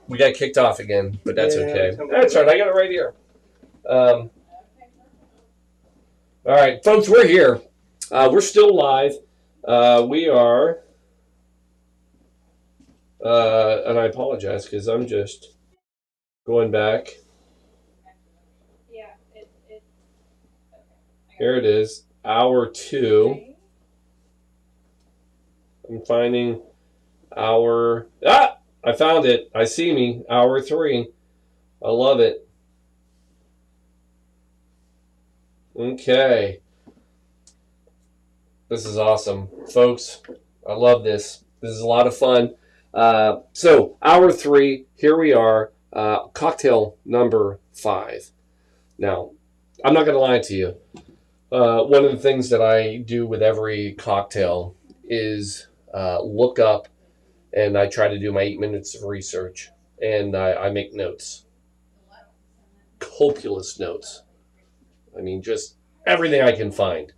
We got kicked off again, but that's okay. That's right. I got it right here. All right, folks, we're here. We're still live. We are, and I apologize because I'm just going back. Here it is, hour 2. I'm finding hour. I found it. I see me. Hour 3. I love it. Okay. This is awesome, folks. I love this. This is a lot of fun. So, hour 3. Here we are. Cocktail number 5. Now, I'm not going to lie to you. One of the things that I do with every cocktail is look up, and I try to do my 8 minutes of research, and I make notes. Copious notes. I mean, just everything I can find.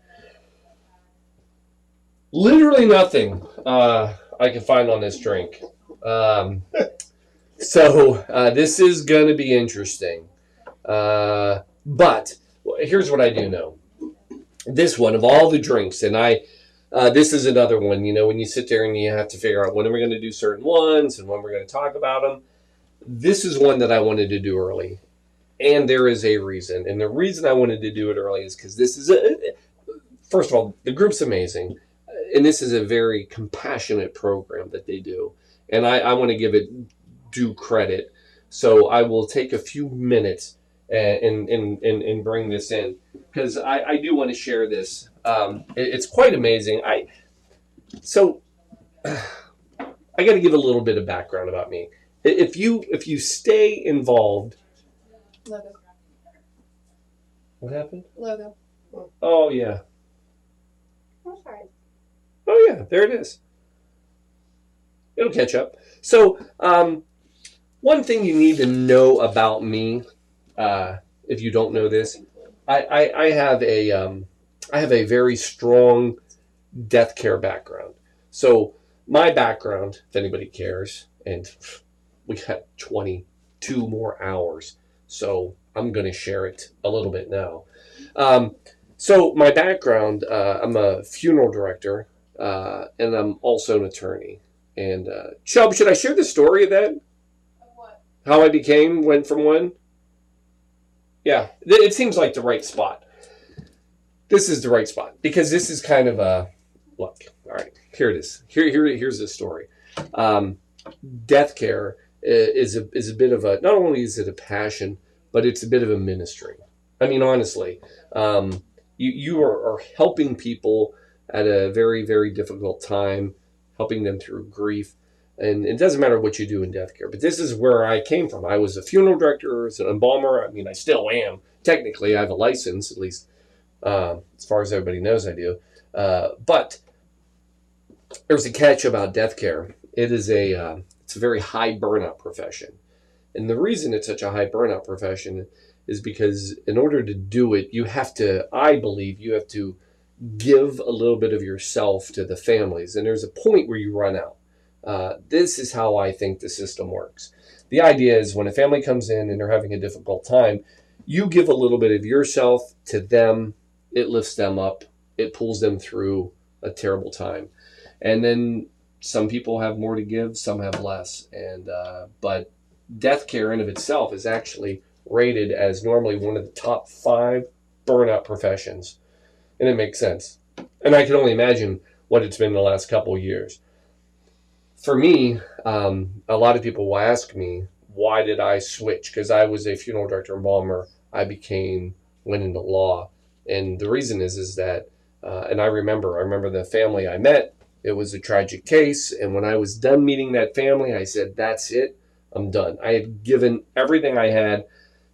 Literally nothing I can find on this drink. So this is going to be interesting. But here's what I do know. This one, of all the drinks, and this is another one, you know, when you sit there and you have to figure out when are we going to do certain ones and when we're going to talk about them. This is one that I wanted to do early. And there is a reason. And the reason I wanted to do it early is because this is, first of all, the group's amazing. And this is a very compassionate program that they do. And I want to give it due credit. So I will take a few minutes and bring this in. Because I do want to share this. It's quite amazing. So I got to give a little bit of background about me. If you stay involved. Logo. What happened? Logo. Oh yeah. I'm sorry. Oh yeah, there it is. It'll catch up. So one thing you need to know about me, if you don't know this, I have a very strong death care background. So my background, if anybody cares, and we got 22 more hours, so I'm going to share it a little bit now. So my background, I'm a funeral director, and I'm also an attorney. And Chubb, should I share the story of that? Of what? How I went from one? Yeah, it seems like the right spot. This is the right spot because this is kind of a look. All right, here it is. Here's the story. Death care is a bit of a, not only is it a passion, but it's a bit of a ministry. I mean, honestly, you are helping people at a very, very difficult time, helping them through grief. And it doesn't matter what you do in death care, but this is where I came from. I was a funeral director, as an embalmer. I mean, I still am. Technically, I have a license, at least as far as everybody knows I do. But there's a catch about death care. It's a very high burnout profession. And the reason it's such a high burnout profession is because in order to do it, I believe you have to give a little bit of yourself to the families. And there's a point where you run out. This is how I think the system works. The idea is when a family comes in and they're having a difficult time, you give a little bit of yourself to them. It lifts them up. It pulls them through a terrible time. And then some people have more to give, some have less. But death care in of itself is actually rated as normally one of the top 5 burnout professions. And it makes sense. And I can only imagine what it's been the last couple of years. For me, a lot of people will ask me, why did I switch? Because I was a funeral director and embalmer. I went into law. And the reason is that, and I remember the family I met. It was a tragic case. And when I was done meeting that family, I said, that's it. I'm done. I had given everything I had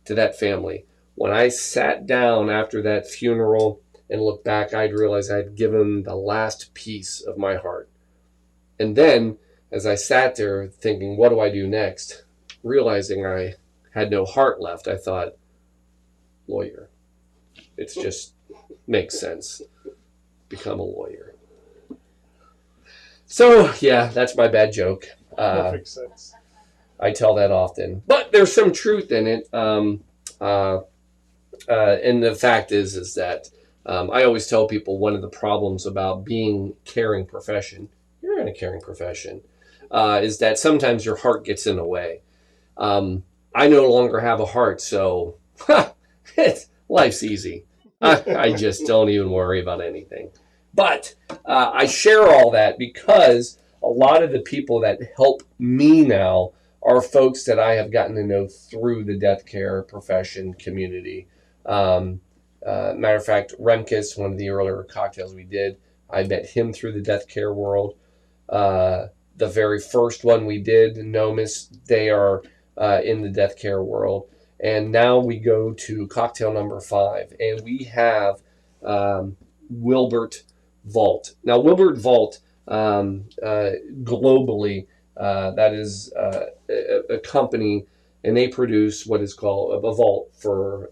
to that family. When I sat down after that funeral and looked back, I'd realized I'd given the last piece of my heart. And then, as I sat there thinking, what do I do next? Realizing I had no heart left, I thought, lawyer. It just makes sense. Become a lawyer. So, yeah, that's my bad joke. Perfect sense. tell that often. But there's some truth in it. And the fact is that I always tell people one of the problems about being caring profession, you're in a caring profession, is that sometimes your heart gets in the way. I no longer have a heart, so life's easy. I just don't even worry about anything. But I share all that because a lot of the people that help me now are folks that I have gotten to know through the death care profession community. Matter of fact, Remkus, one of the earlier cocktails we did, I met him through the death care world. The very first one we did, Nomis, they are in the death care world. And now we go to cocktail number 5, and we have Wilbert Vault. Now, Wilbert Vault, globally, that is a company, and they produce what is called a vault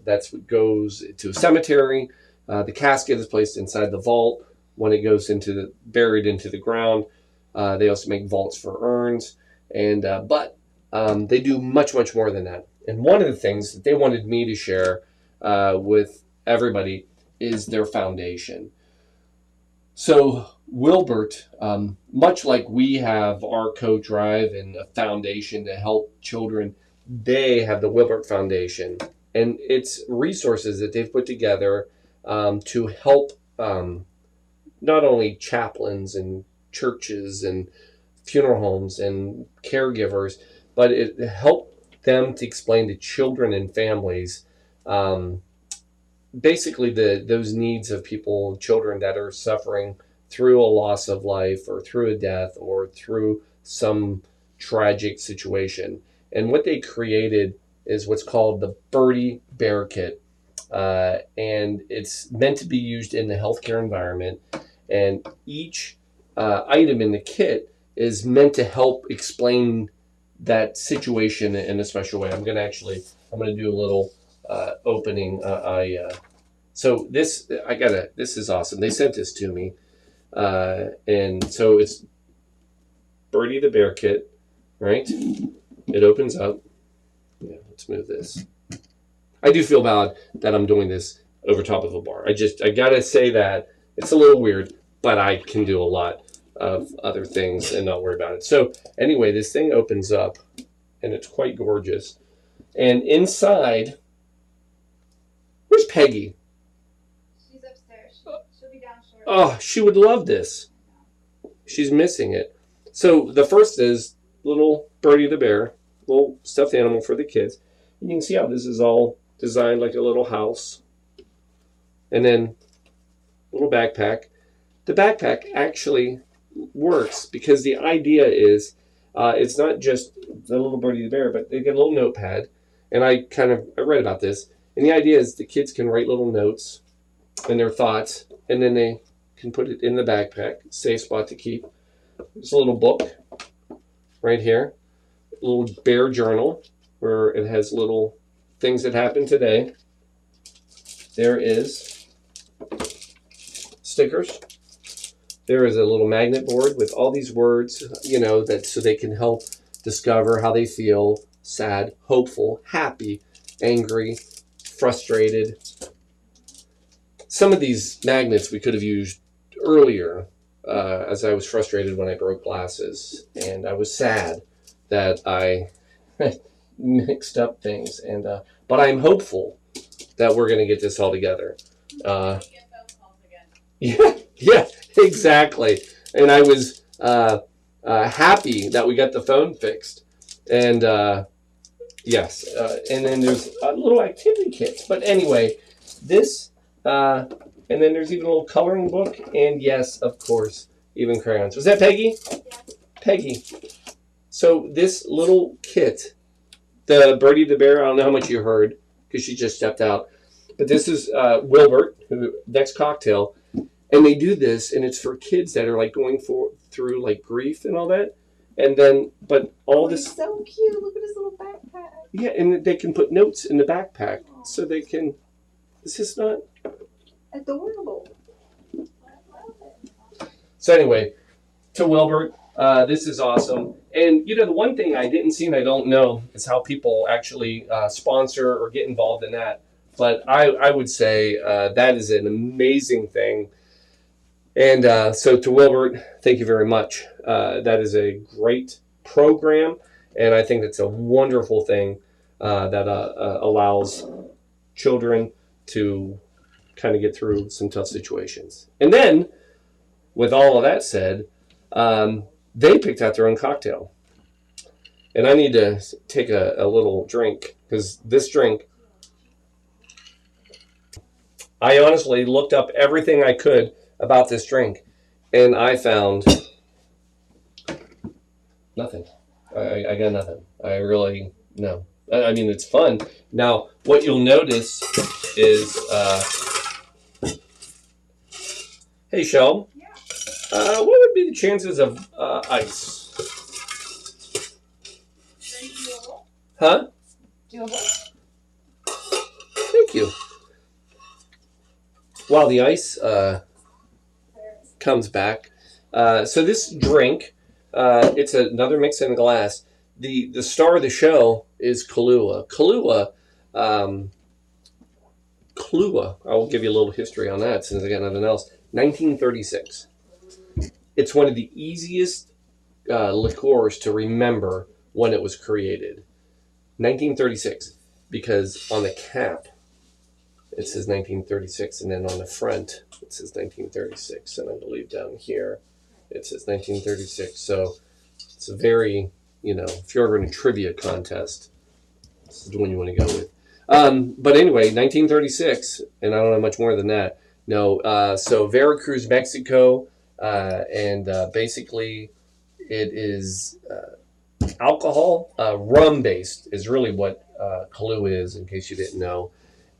that's what goes to a cemetery. The casket is placed inside the vault when it goes buried into the ground. They also make vaults for urns, and but they do much, much more than that. And one of the things that they wanted me to share with everybody is their foundation. So Wilbert, much like we have our co-drive and a foundation to help children, they have the Wilbert Foundation, and it's resources that they've put together to help not only chaplains and churches and funeral homes and caregivers, but it helped them to explain to children and families basically those needs of children that are suffering through a loss of life or through a death or through some tragic situation. And what they created is what's called the Birdie Bear Kit. And it's meant to be used in the healthcare environment. And each item in the kit is meant to help explain that situation in a special way. I'm going to do a little opening. So this is awesome. They sent this to me. And so it's Birdie the Bear Kit, right? It opens up. Yeah, let's move this. I do feel bad that I'm doing this over top of a bar. I gotta say that it's a little weird, but I can do a lot of other things and not worry about it. So anyway, this thing opens up and it's quite gorgeous. And inside, where's Peggy? She's upstairs. She'll be down shortly. Oh, she would love this. She's missing it. So the first is little Birdie the Bear, little stuffed animal for the kids. You can see how this is all designed like a little house. And then little backpack. The backpack actually works because the idea is it's not just the little Birdie the Bear, but they get a little notepad. And I read about this. And the idea is the kids can write little notes and their thoughts, and then they can put it in the backpack, safe spot to keep. There's a little book right here, a little bear journal where it has little things that happened today. There is stickers. There is a little magnet board with all these words, that so they can help discover how they feel: sad, hopeful, happy, angry, frustrated. Some of these magnets we could have used earlier, as I was frustrated when I broke glasses, and I was sad that I mixed up things. And but I'm hopeful that we're going to get this all together. Yeah, exactly. And I was happy that we got the phone fixed. And yes, and then there's a little activity kit. But anyway, this, and then there's even a little coloring book. And yes, of course, even crayons. Was that Peggy? Yeah. Peggy. So this little kit, the Birdie the Bear, I don't know how much you heard because she just stepped out. But this is Wilbert, next cocktail. And they do this, and it's for kids that are like going through like grief and all that. And then, but all this. He's so cute. Look at his little backpack. Yeah, and they can put notes in the backpack. So they can. This is not. Adorable. So anyway, to Wilbert, This is awesome. And, you know, the one thing I didn't see and I don't know is how people actually sponsor or get involved in that. But I would say that is an amazing thing. And so to Wilbert, thank you very much. That is a great program. And I think it's a wonderful thing that allows children to kind of get through some tough situations. And then, with all of that said, they picked out their own cocktail. And I need to take a little drink, because this drink, I honestly looked up everything I could about this drink, and I found nothing. I got nothing. I really, no. I mean, it's fun. Now, what you'll notice is, hey, Shell, what would be the chances of ice? Huh? Doable. Thank you. While the ice comes back, so this drink, it's another mix in a glass. The star of the show is Kahlua. Kahlua. I will give you a little history on that since I got nothing else. 1936. It's one of the easiest liqueurs to remember when it was created. 1936, because on the cap it says 1936, and then on the front it says 1936, and I believe down here it says 1936. So it's a very, you know, if you're ever in a trivia contest, this is the one you want to go with. But anyway, 1936, and I don't know much more than that. No, so Veracruz, Mexico, and basically it is alcohol, rum-based is really what Kahlua is, in case you didn't know.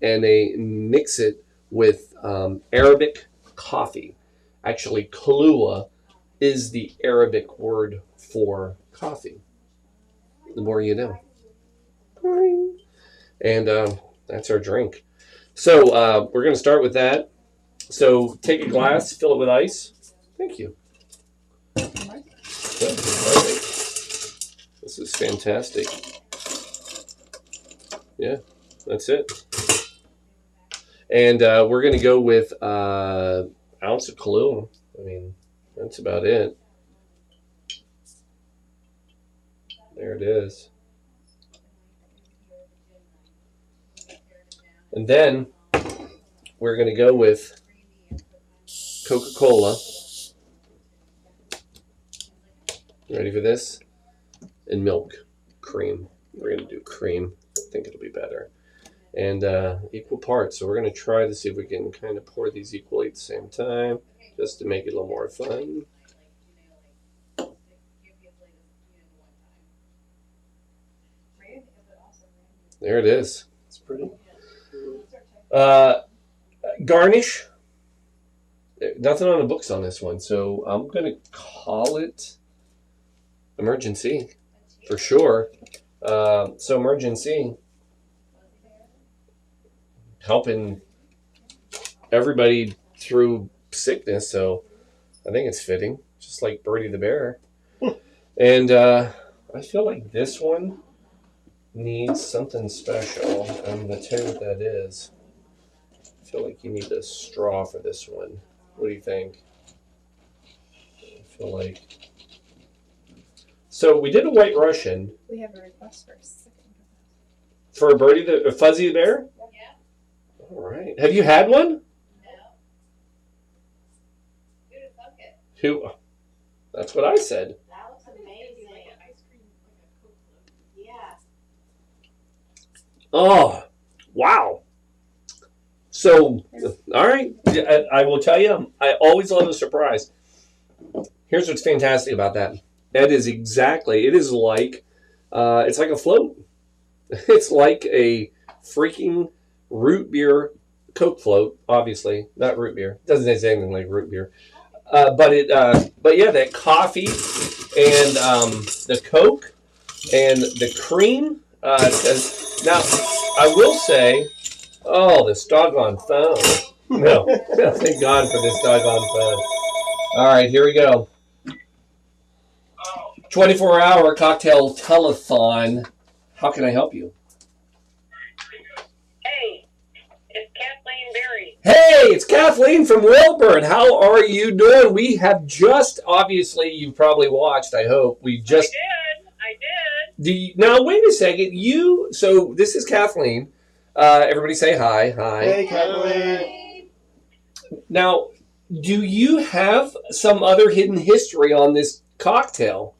And they mix it with Arabic coffee. Actually, Kahlua is the Arabic word for coffee. The more you know. And that's our drink. So we're going to start with that. So take a glass, fill it with ice. Thank you. This is fantastic. Yeah, that's it. And we're going to go with ounce of Kahlua. I mean, that's about it. There it is. And then we're going to go with Coca-Cola. Ready for this? And milk. Cream. We're going to do cream. I think it'll be better. And equal parts. So we're going to try to see if we can kind of pour these equally at the same time, just to make it a little more fun. There it is. It's pretty. Garnish. Nothing on the books on this one, so I'm going to call it emergency for sure. So emergency, helping everybody through sickness, so I think it's fitting, just like Birdie the Bear. And I feel like this one needs something special. I'm going to tell you what that is. I feel like you need a straw for this one. What do you think? I feel like... So we did a White Russian. We have a request for a second. For a Birdie the Fuzzy the Bear? Yeah. All right. Have you had one? No. Who to fuck it? Who? That's what I said. That looks amazing. Like an ice cream, like a Coke float. Yeah. Oh, wow. So, all right. I will tell you, I always love a surprise. Here's what's fantastic about that. It is like, it's like a float. It's like a freaking root beer Coke float, obviously. Not root beer. It doesn't taste anything like root beer. But yeah, that coffee and the Coke and the cream. Now, I will say, oh, this doggone phone. No, thank God for this doggone phone. All right, here we go. 24-hour cocktail telethon. How can I help you? Hey, it's Kathleen Berry. Hey, it's Kathleen from Wilbert. How are you doing? We have just, obviously, you've probably watched, I hope. I did. Now, wait a second. So this is Kathleen. Everybody say hi. Hi. Hey, Kathleen. Now, do you have some other hidden history on this cocktail?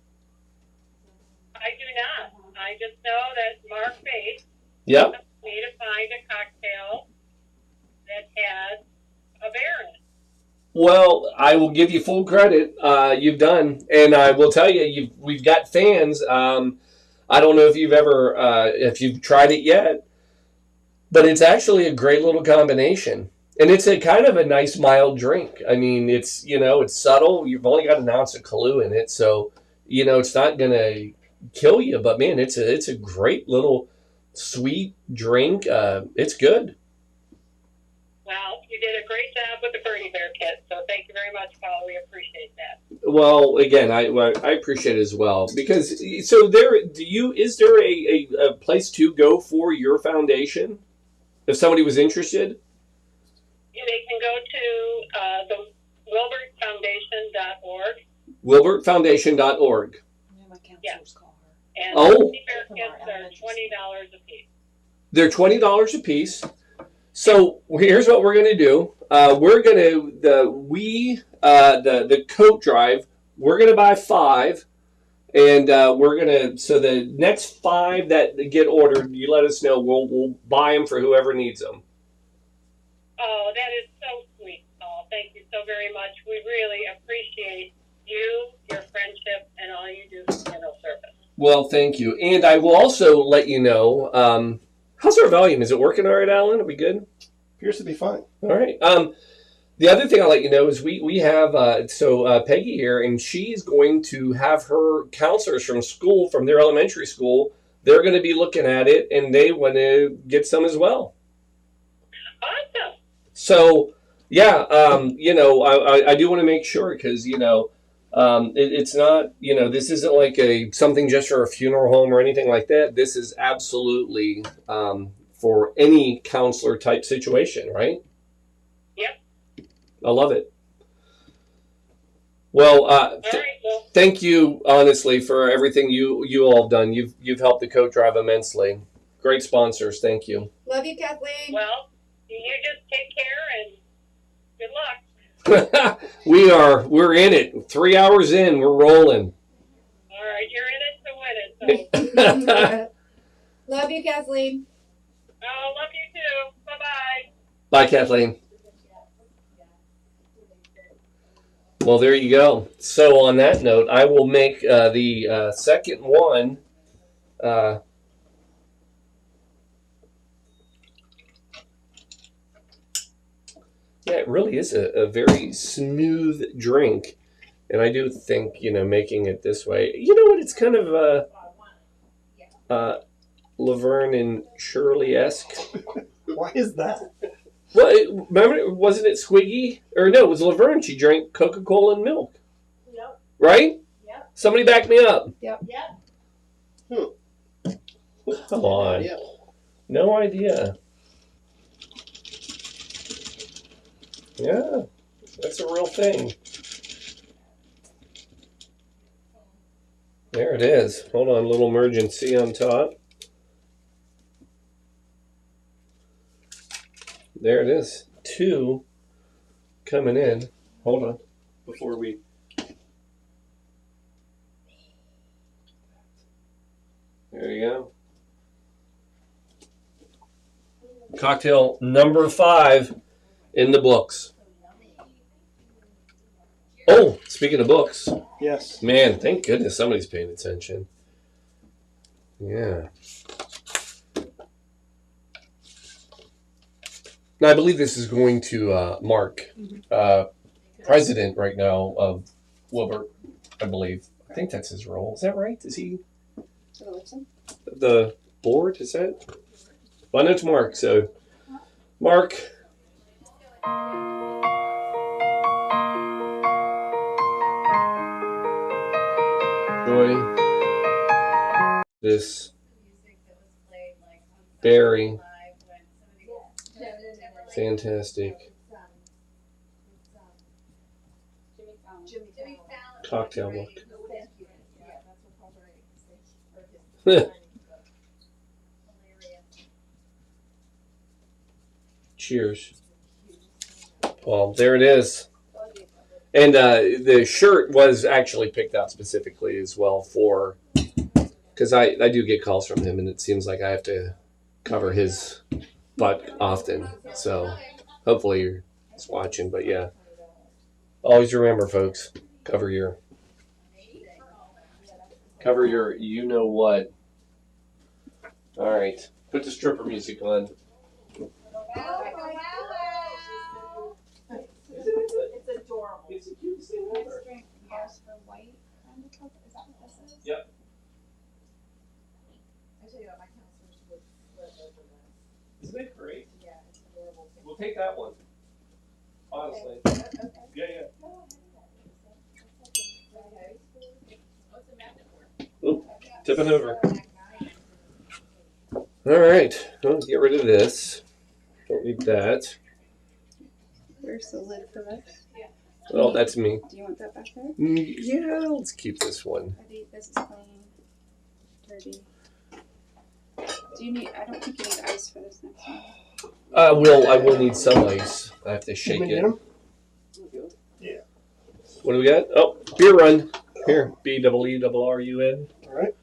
I do not. I just know that Mark Bates Yep. asked me to find a cocktail that had a bear in it. Well, I will give you full credit. You've done, and I will tell you, we've got fans. I don't know if if you've tried it yet, but it's actually a great little combination, and it's a kind of a nice mild drink. I mean, it's it's subtle. You've only got an ounce of Kahlua in it, so it's not gonna kill you. But man, it's a great little sweet drink. It's good. Well, you did a great job with the Birdie Bear kit, so thank you very much, Paul. We appreciate that. Well, again, I appreciate it as well, because is there a place to go for your foundation if somebody was interested? Yeah, they can go to the wilbertfoundation.org. wilbertfoundation.org. My counselors call her. And Oh. Birdie Bear kits are $20 a piece. They're $20 a piece. So here's what we're going to do. We're going to the coat drive. We're going to buy 5, and we're going to. So the next 5 that get ordered, you let us know. We'll buy them for whoever needs them. Oh, that is so sweet, Paul. Thank you so very much. We really appreciate you, your friendship, and all you do for general service. Well, thank you, and I will also let you know. How's our volume? Is it working all right, Alan? Are we good? Appears to be fine. All right. The other thing I'll let you know is we have Peggy here, and she's going to have her counselors from school, from their elementary school. They're going to be looking at it, and they want to get some as well. Awesome. So, yeah, I do want to make sure, because it's not, this isn't like something just for a funeral home or anything like that. This is absolutely for any counselor type situation, right? Yep. I love it. Well, All right. Well, thank you, honestly, for everything you all have done. You've helped the coat drive immensely. Great sponsors. Thank you. Love you, Kathleen. well, you just take care and good luck. We're in it. 3 hours in, we're rolling. All right. You're in it to win it. So, Love you, Kathleen. oh, love you too. Bye-bye. Bye, Kathleen. Well, there you go. So on that note, I will make the second one. Yeah, it really is a very smooth drink. And I do think, making it this way, you know what, it's kind of Laverne and Shirley-esque. Why is that? Well, remember, wasn't it Squiggy? Or no, it was Laverne. She drank Coca-Cola and milk. Yep. Right? Yep. Somebody back me up. Yep. Come on. Yeah. No idea. Yeah, that's a real thing. There it is. Hold on, little emergency on top. There it is. 2 coming in. Hold on. Before we... There you go. Cocktail number 5 in the books. Oh, speaking of books. Yes. Man, thank goodness somebody's paying attention. Yeah. Now, I believe this is going to Mark, president right now of Wilbert, I believe. I think that's his role. Is that right? Is he the board? Is that? Well, I know it's Mark. So, Mark. enjoy this very fantastic cocktail book. Cheers. Well, there it is. And the shirt was actually picked out specifically as well for, because I do get calls from him, and it seems like I have to cover his butt often. So hopefully you're just watching. But yeah, always remember, folks, cover your you know what. All right, put the stripper music on. It's adorable. It's the cutest thing ever. Yes, for white kind of color. Is that what this is? Yep. I tell you what, my counselors would flip over this. Isn't it great? Yeah, it's adorable. We'll take that one. Honestly. Okay. Yeah, yeah. What's the magnet for? Oop, tipping over. All right. Well, get rid of this. Don't need that. Where's the lid for this? Oh, that's me. Do you want that back there? Yeah, let's keep this one. This is clean. Dirty. Do you need, I don't think you need ice for this next one. I will need some ice. I have to shake it. Yeah. What do we got? Oh, beer run. Here, BEERRUN. All right.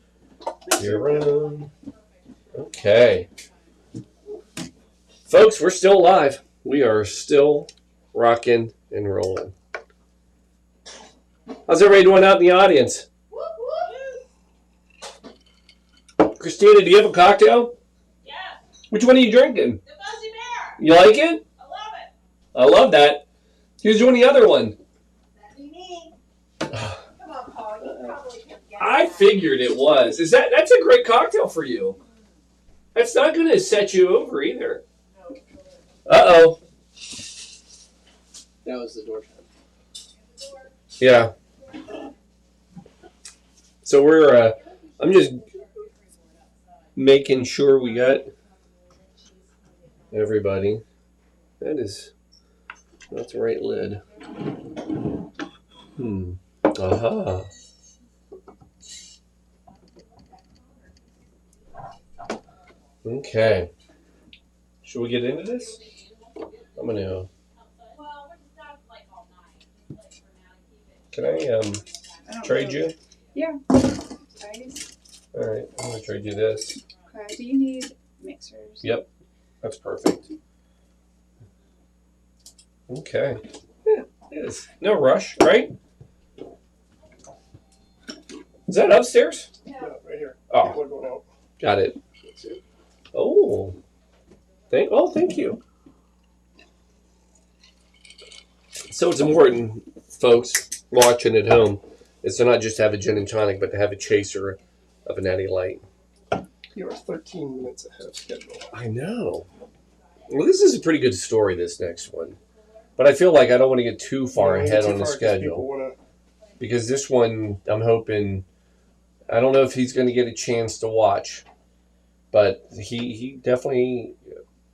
Beer run. Okay. Folks, we're still alive. We are still rocking and rolling. How's everybody doing out in the audience? Christina, do you have a cocktail? Yeah, Which one are you drinking? the Fuzzy Bear. You like it? I love it. I love that. Who's doing the other one? That'd be me. Come on, Paul. You probably can get I that. figured it was. That's a great cocktail for you. That's not going to set you over either. Uh-oh. That was the door time. Yeah. So we're, I'm just making sure we got everybody. That is not the right lid. Aha. Okay. Should we get into this? I'm going to... Well, we're just not like all night. Like for now to keep it. Can I I don't trade know. you? Yeah. Ice. All right, I'm gonna trade you this. Okay. Do you need mixers? Yep, that's perfect. Okay. Yeah, it is. No rush, right? Is that upstairs? Yeah, right here. Oh, People are going out. got it. Oh, thank you. So it's important, folks, watching at home, is to not just have a gin and tonic, but to have a chaser of a natty light. You are 13 minutes ahead of schedule. I know. Well, this is a pretty good story, this next one. But I feel like I don't want to get too far Yeah, ahead too on the far 'cause schedule. people wanna- Because this one, I'm hoping, I don't know if he's going to get a chance to watch. But he definitely,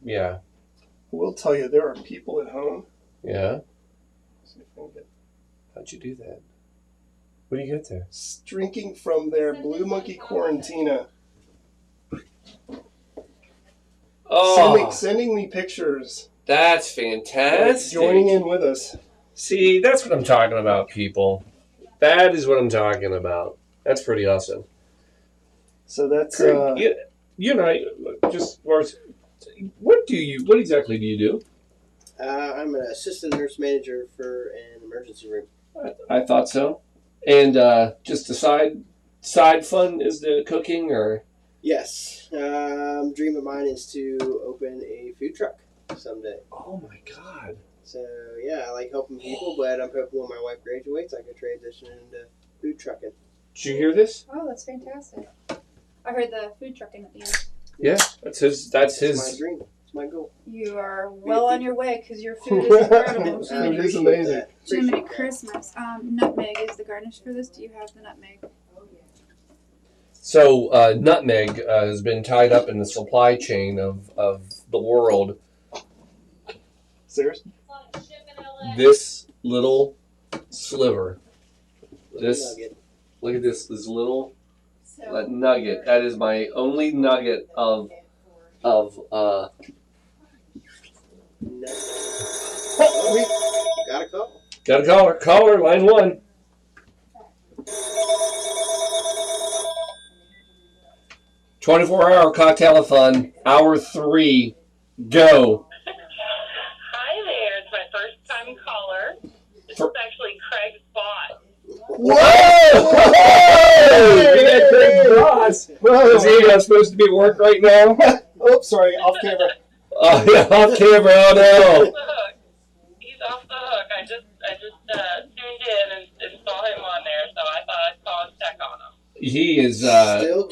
yeah. I will tell you, there are people at home. Yeah? See if I can get How'd you do that? What do you get there? drinking from their Blue Monkey Quarantina. Oh, Sending me pictures. that's fantastic. Joining in with us. See, that's what I'm talking about, people. That is what I'm talking about. That's pretty awesome. So that's You and I, just what exactly do you do? I'm an assistant nurse manager for an emergency room. I thought so. And just the side fun is the cooking, or Yes. Dream of mine is to open a food truck someday. oh my god, So, yeah, I like helping people, but I'm hoping when my wife graduates, I can transition into food trucking. did you hear this? Oh, that's fantastic. I heard the food trucking at the end. Yeah, that's his. That's It's my his. dream. It's my goal. You are well on your way because your food is incredible. Food I is appreciate amazing. that. Jiminy Appreciate that. Christmas. Nutmeg is the garnish for this. Do you have the nutmeg? So nutmeg has been tied up in the supply chain of the world. Serious? This little sliver. This Nugget. look at this little nugget. That is my only nugget of Got a call. got a caller. Caller, line 1. "24-hour Cocktail-A-Thon, hour 3, go." Hi there, it's my first time caller. This is actually Craig's boss. Whoa! We got Craig's boss. Is he supposed to be at work right now? Oh, sorry, off camera. Oh, yeah, off camera. Oh, He's no. off the hook. He's off the hook. I just tuned in and saw him on there, so I thought I'd call and check on him. He is Still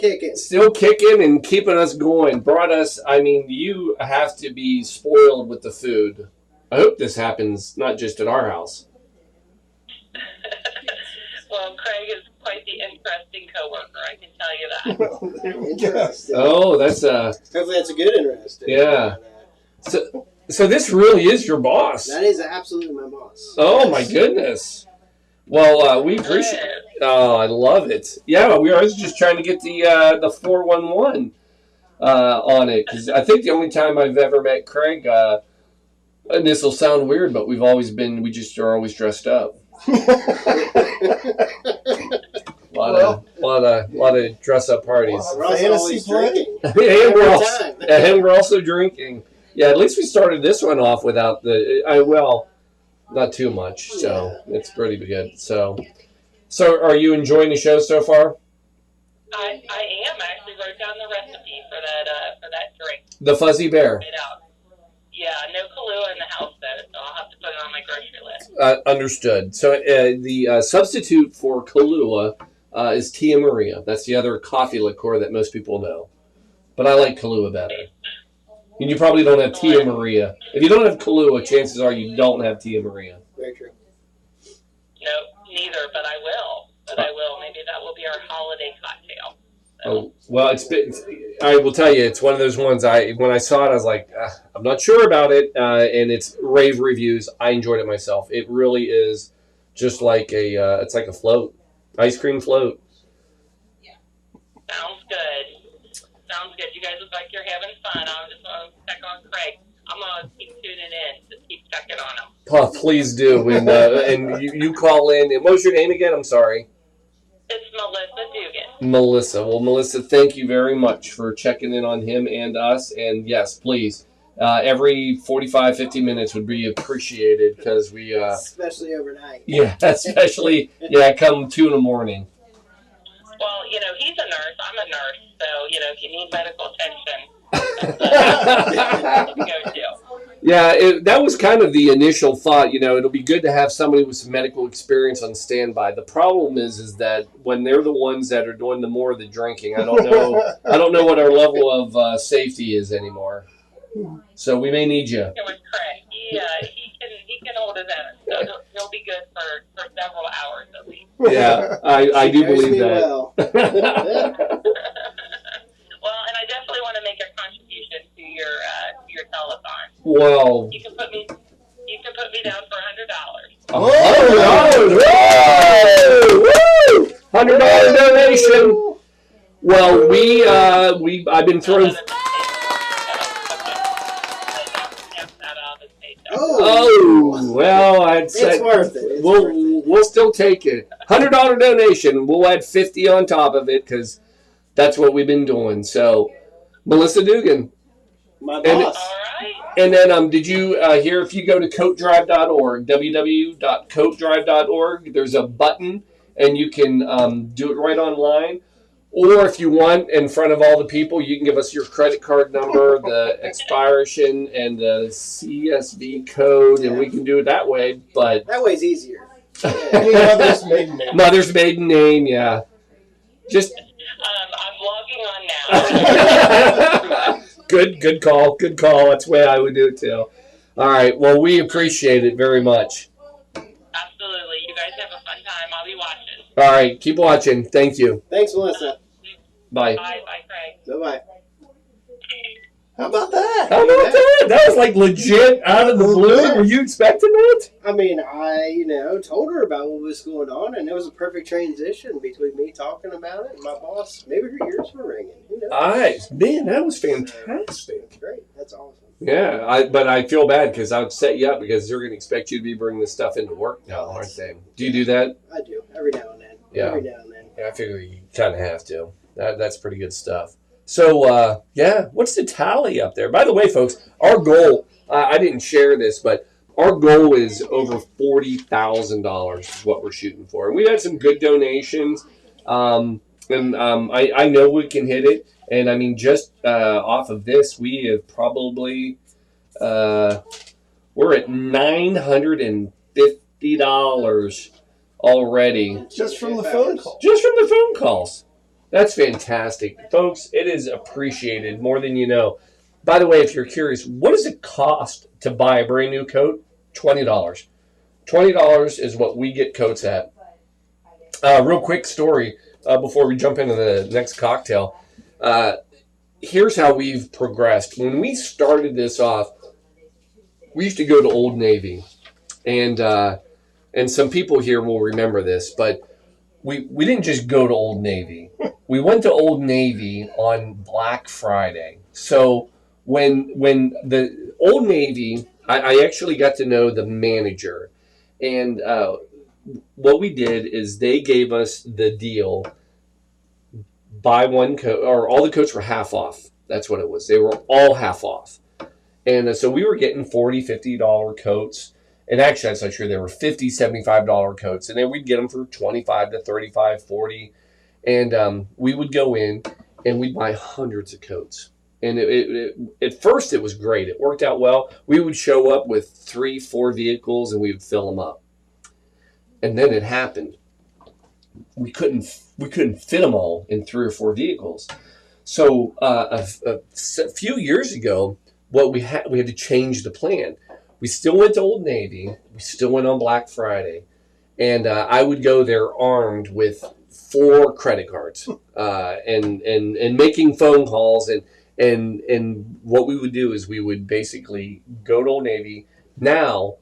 kicking. and keeping us going. Brought us, I mean, you have to be spoiled with the food. I hope this happens not just at our house. Well, Craig is quite the interesting coworker, I can tell you that. Well, there we go. Interesting. Oh, that's Hopefully that's a good interesting. Yeah. So this really is your boss. That is absolutely my boss. Oh my goodness. Well, we appreciate it. Oh, I love it. Yeah, I was just trying to get the 411 on it, because I think the only time I've ever met Craig, and this will sound weird, but we just are always dressed up. A lot of dress up parties. We're also Fantasy always play? drinking. and, Every we're also, time. and we're also drinking. Yeah, at least we started this one off without not too much, so it's pretty good. So are you enjoying the show so far? I am actually wrote down the recipe for that drink. The Fuzzy Bear. Made out. Yeah, no Kahlua in the house though, so I'll have to put it on my grocery list. Understood. So the substitute for Kahlua is Tia Maria. That's the other coffee liqueur that most people know. But I like Kahlua better. And you probably don't have Tia Maria. If you don't have Kahlua, chances are you don't have Tia Maria. Very true. No, neither, but I will. Maybe that will be our holiday cocktail. So. Oh, well, I will tell you, it's one of those ones. When I saw it, I was like, I'm not sure about it, and it's rave reviews. I enjoyed it myself. It really is just like it's like a float, ice cream float. Sounds good. You guys look like you're having fun. I just want to check on Craig. I'm going to keep tuning in. Just keep checking on him. Oh, please do. And you call in. And what was your name again? I'm sorry. It's Melissa Dugan. Melissa. Well, Melissa, thank you very much for checking in on him and us. And yes, please, every 45, 50 minutes would be appreciated, because we... especially overnight. Yeah, especially, come 2 in the morning. Well, he's a nurse. I'm a nurse. So, if you need medical attention, that's the go-to. Yeah, that was kind of the initial thought. It'll be good to have somebody with some medical experience on standby. The problem is that when they're the ones that are doing the more of the drinking, I don't know what our level of safety is anymore. So we may need you. With Craig, he can hold his own. So he'll be good for several hours at least. Yeah, I do believe that. Well. Well, and I definitely want to make a contribution to your telethon. Well, You can put me down for $100. $100 donation. Well, I've been throwing. Oh, well, I'd say It's worth it. we'll still take it. $100 donation. We'll add 50 on top of it, because that's what we've been doing. So, Melissa Dugan. My And- boss. All right. And then did you hear, if you go to coatdrive.org, www.coatdrive.org, there's a button, and you can do it right online. Or if you want, in front of all the people, you can give us your credit card number, the expiration, and the CSV code, and we can do it that way. But That way's easier. Mother's maiden name. mother's maiden name, yeah. Just I'm logging on now. good call. That's the way I would do it too. All right. Well, we appreciate it very much. Absolutely. You guys have a fun time. I'll be watching. All right. Keep watching. Thank you. Thanks, Melissa. Bye. Bye, Craig. Bye-bye. How about that? How about that? That was like legit out of the blue. Were you expecting that? I mean, I told her about what was going on, and it was a perfect transition between me talking about it and my boss. Maybe her ears were ringing. Who knows? All right. Man, that was fantastic. Great. That's awesome. Yeah, but I feel bad because I would set you up because they're going to expect you to be bringing this stuff into work now, aren't they? Do you do that? I do. Every now and then. Yeah. Every now and then. Yeah, I figure you kind of have to. That's pretty good stuff. So, what's the tally up there? By the way, folks, our goal, I didn't share this, but our goal is over $40,000 is what we're shooting for. And we had some good donations, and I know we can hit it. And, I mean, just off of this, we have probably, we're at $950 already. Just from the phone call. Just from the phone calls. That's fantastic. Folks, it is appreciated more than you know. By the way, if you're curious, what does it cost to buy a brand new coat? $20. $20 is what we get coats at. Real quick story before we jump into the next cocktail. Here's how we've progressed. When we started this off, we used to go to Old Navy. And some people here will remember this, but we didn't just go to Old Navy. We went to Old Navy on Black Friday. So when the Old Navy, I actually got to know the manager. And what we did is they gave us the deal, buy one coat, or all the coats were half off. That's what it was. They were all half off. And so we were getting $40, $50 coats. And actually, that's not true. They were $50, $75 coats. And then we'd get them for $25 to $35, $40. And we would go in and we'd buy hundreds of coats. And at first, it was great. It worked out well. We would show up with 3, 4 vehicles and we would fill them up. And then it happened. We couldn't fit them all in 3 or 4 vehicles. So a few years ago, we had to change the plan. We still went to Old Navy. We still went on Black Friday. And I would go there armed with 4 credit cards and making phone calls. And what we would do is we would basically go to Old Navy now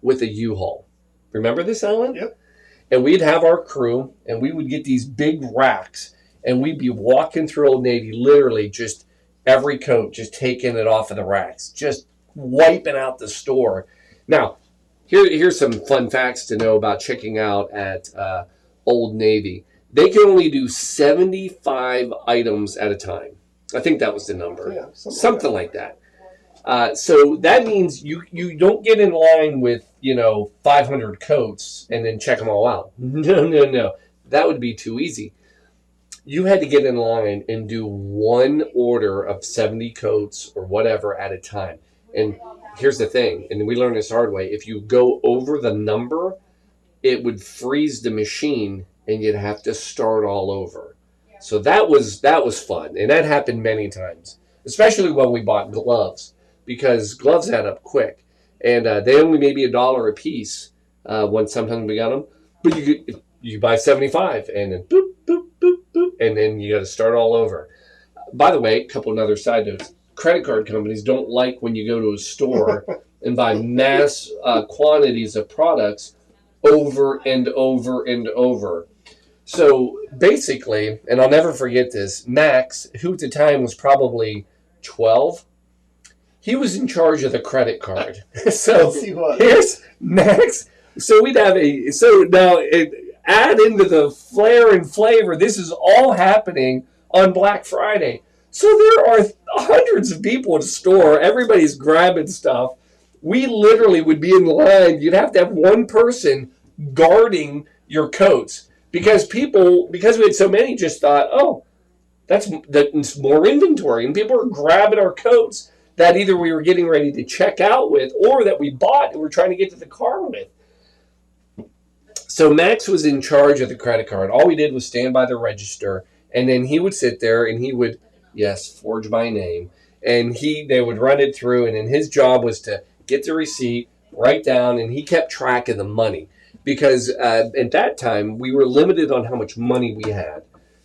with a U-Haul. Remember this, Alan? Yep. And we'd have our crew, and we would get these big racks, and we'd be walking through Old Navy, literally just every coat, just taking it off of the racks, just wiping out the store. Now, here's some fun facts to know about checking out at Old Navy. They can only do 75 items at a time. I think that was the number. Yeah, something like that. So that means you don't get in line with 500 coats and then check them all out. No. That would be too easy. You had to get in line and do one order of 70 coats or whatever at a time. And here's the thing, and we learned this hard way. If you go over the number, it would freeze the machine and you'd have to start all over. So that was fun, and that happened many times, especially when we bought gloves, because gloves add up quick, and they only maybe $1 a piece when sometimes we got them. But you buy 75, and then boop boop boop boop, and then you got to start all over. By the way, a couple of other side notes: credit card companies don't like when you go to a store and buy mass quantities of products over and over and over. So basically, and I'll never forget this, Max, who at the time was probably 12, he was in charge of the credit card. So here's Max. So we'd have so now add into the flair and flavor, this is all happening on Black Friday. So there are hundreds of people in the store. Everybody's grabbing stuff. We literally would be in line. You'd have to have one person guarding your coats. Because we had so many, just thought, oh, that's more inventory. And people were grabbing our coats that either we were getting ready to check out with or that we bought and we're trying to get to the car with. So Max was in charge of the credit card. All we did was stand by the register, and then he would sit there and he would, forge my name. And they would run it through, and then his job was to get the receipt, write down, and he kept track of the money. Because at that time, we were limited on how much money we had.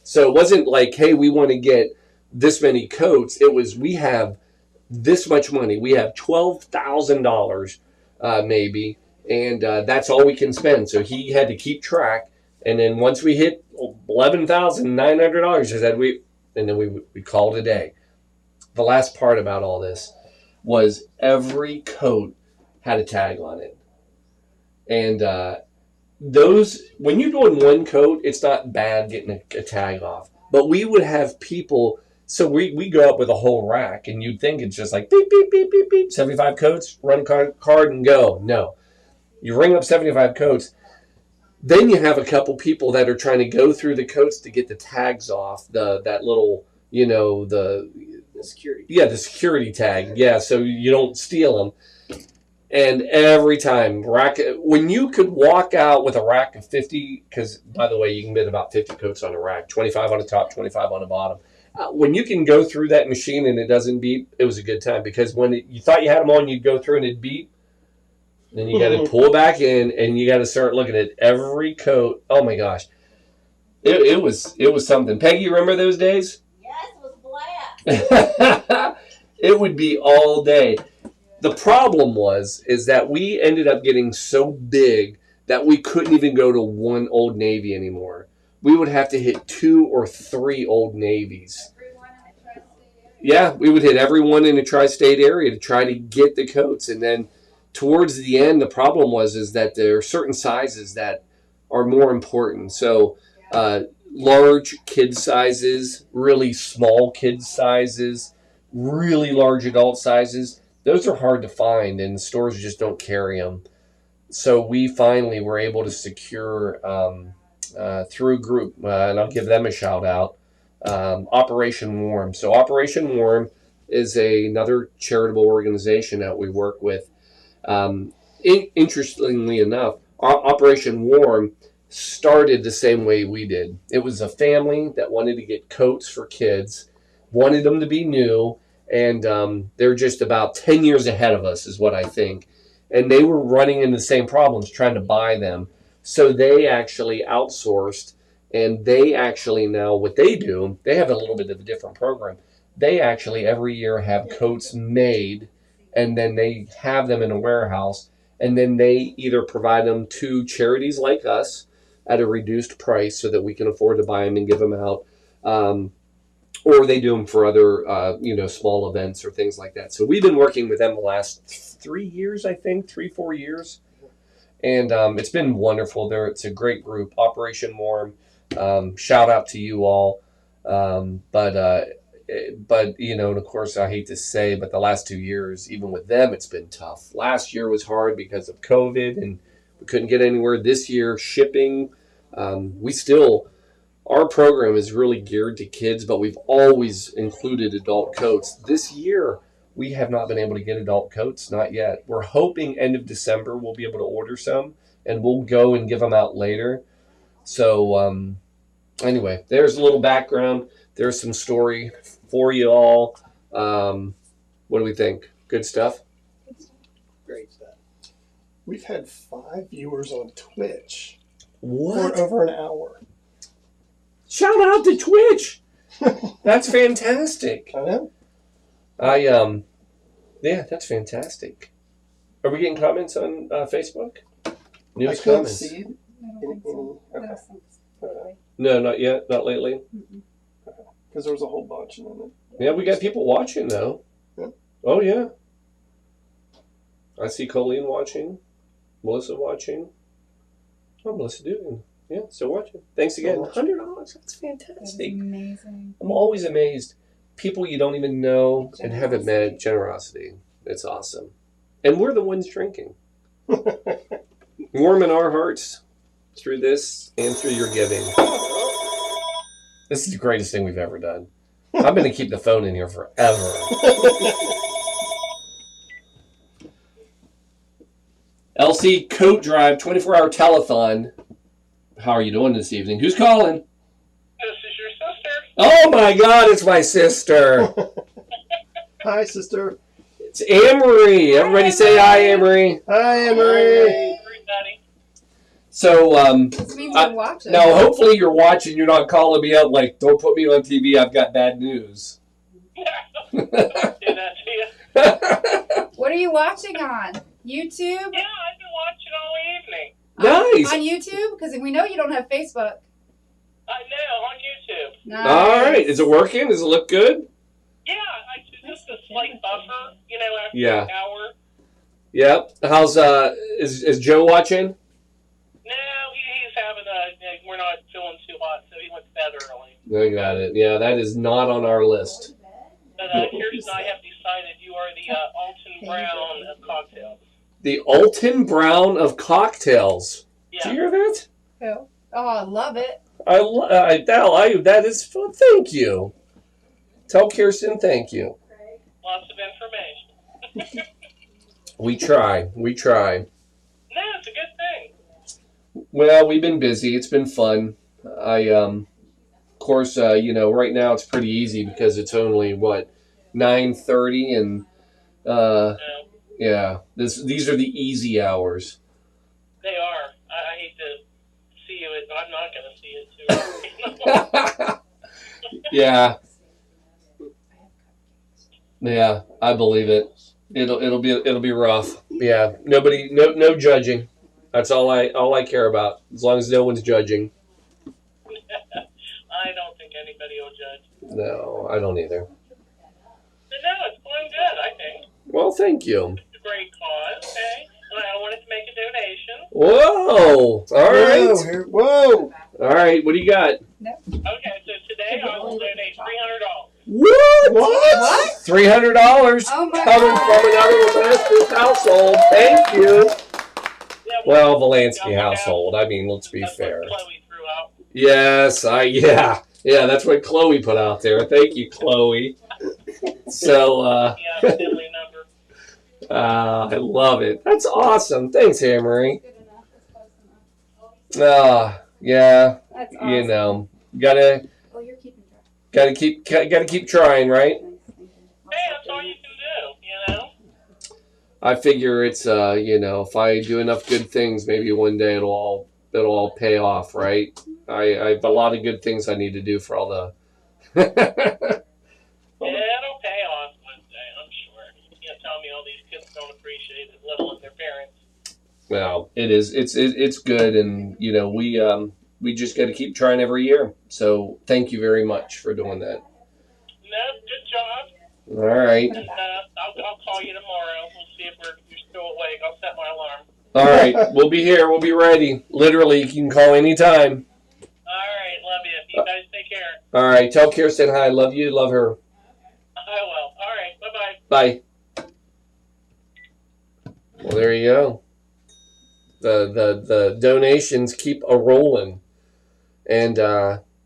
So it wasn't like, hey, we want to get this many coats. It was, we have this much money. We have $12,000 maybe, and that's all we can spend. So he had to keep track. And then once we hit $11,900, he said and then we called it a day. The last part about all this was every coat had a tag on it. And when you're doing one coat, it's not bad getting a tag off. But we would have people, so we go up with a whole rack, and you'd think it's just like beep, beep, beep, beep, beep, 75 coats, run a card and go. No. You ring up 75 coats. Then you have a couple people that are trying to go through the coats to get the tags off, that little, the security. Yeah, the security tag. Yeah, so you don't steal them. And every time, when you could walk out with a rack of 50, because, by the way, you can fit about 50 coats on a rack, 25 on the top, 25 on the bottom. When you can go through that machine and it doesn't beep, it was a good time. Because when you thought you had them on, you'd go through and it'd beep. Then you got to pull it back in, and you got to start looking at every coat. Oh, my gosh. It was something. Peggy, you remember those days? Yes, it was a blast. It would be all day. The problem is that we ended up getting so big that we couldn't even go to one Old Navy anymore. We would have to hit 2 or 3 Old Navies. Everyone in the tri-state area. Yeah, we would hit everyone in the tri-state area to try to get the coats. And then towards the end, the problem is that there are certain sizes that are more important. So large kid sizes, really small kid sizes, really large adult sizes, those are hard to find, and stores just don't carry them. So we finally were able to secure through a group, and I'll give them a shout out, Operation Warm. So Operation Warm is another charitable organization that we work with. Interestingly enough, Operation Warm started the same way we did. It was a family that wanted to get coats for kids, wanted them to be new, and they're just about 10 years ahead of us is what I think. And they were running into the same problems trying to buy them. So they actually outsourced, and they actually now, what they do, they have a little bit of a different program. They actually every year have coats made, and then they have them in a warehouse, and then they either provide them to charities like us at a reduced price so that we can afford to buy them and give them out, or they do them for other, small events or things like that. So we've been working with them the last 3 years, I think, 3-4 years. And it's been wonderful. It's a great group, Operation Warm. Shout out to you all. But and of course, I hate to say, but the last 2 years, even with them, it's been tough. Last year was hard because of COVID, and we couldn't get anywhere. This year, shipping, our program is really geared to kids, but we've always included adult coats. This year, we have not been able to get adult coats, not yet. We're hoping end of December we'll be able to order some, and we'll go and give them out later. So anyway, there's a little background. There's some story for you all. What do we think? Good stuff? Great stuff. We've had 5 viewers on Twitch What? for over an hour. Shout out to Twitch. That's fantastic. I know. Yeah, that's fantastic. Are we getting comments on Facebook? News I couldn't comments? see I don't think so. I don't think so. No, not yet. Not lately. because there was a whole bunch in it. Yeah, we got people watching though. Yeah. Oh yeah. I see Colleen watching, Melissa watching. Oh, Melissa doing. Yeah, still watching. Thanks again. $100. That's fantastic. Amazing. I'm always amazed. People you don't even know and haven't met. Generosity. It's awesome. And we're the ones drinking. Warming our hearts through this and through your giving. This is the greatest thing we've ever done. I'm going to keep the phone in here forever. LC Coat Drive 24-hour telethon. How are you doing this evening? Who's calling? This is your sister. Oh my God, it's my sister. Hi, sister. It's Amory. Everybody say hi, Amory. Hi, Emery. Everybody. So This means you're watching. now, hopefully, you're watching. You're not calling me up like, "Don't put me on TV. I've got bad news." Do that to you. What are you watching on? YouTube? Yeah, I've been watching all evening. Nice. On YouTube? Because we know you don't have Facebook. I know, on YouTube. Nice. All right. Is it working? Does it look good? Yeah, just a slight buffer, after Yeah. an hour. Yep. How's is Joe watching? No, he's having we're not feeling too hot, so he went to bed early. I got it. Yeah, that is not on our list. But Kirsten and I have decided you are the Alton Brown of cocktails. The Alton Brown of cocktails. Yeah. Do you hear that? Who? Oh, I love it. That is fun. Thank you. Tell Kirsten thank you. Lots of information. We try. No, it's a good thing. Well, we've been busy. It's been fun. Of course, right now it's pretty easy because it's only 9:30, and yeah, these are the easy hours. They are. I hate to see you, but I'm not going to see it too. Yeah, I believe it. It'll be rough. Yeah, no judging. That's all I care about. As long as no one's judging. I don't think anybody will judge. No, I don't either. But no, it's going good, I think. Well, thank you. It's a great cause, okay? And I wanted to make a donation. Whoa! All right. Whoa! All right. What do you got? Okay, so today I will donate $300. What? $300 Oh my coming from another Valansky household. Thank you. Yeah, Well, Valansky household. I mean, let's be that's fair. what Chloe threw out. Yes, yeah. That's what Chloe put out there. Thank you, Chloe. So, Yeah, silly number. I love it. That's awesome. Thanks, Anne-Marie. Good enough. That's close enough. Yeah. That's awesome. You know, gotta Oh, you're keeping track. gotta keep trying, right? Hey, that's all you can do, I figure it's if I do enough good things, maybe one day it'll all pay off, right? I have a lot of good things I need to do for all the. Yeah, it'll pay off one day, I'm sure. You can't tell me all these kids don't appreciate as little as their parents. Well, it is. It's good, and we just got to keep trying every year. So thank you very much for doing that. No, good job. All right. And I'll call you tomorrow. We'll see if you're still awake. I'll set my alarm. All right. We'll be here. We'll be ready. Literally, you can call anytime. All right, love you. You guys take care. All right. Tell Kirsten hi. Love you. Love her. I will. All right, bye-bye. Bye. Well, there you go. The donations keep a rolling, and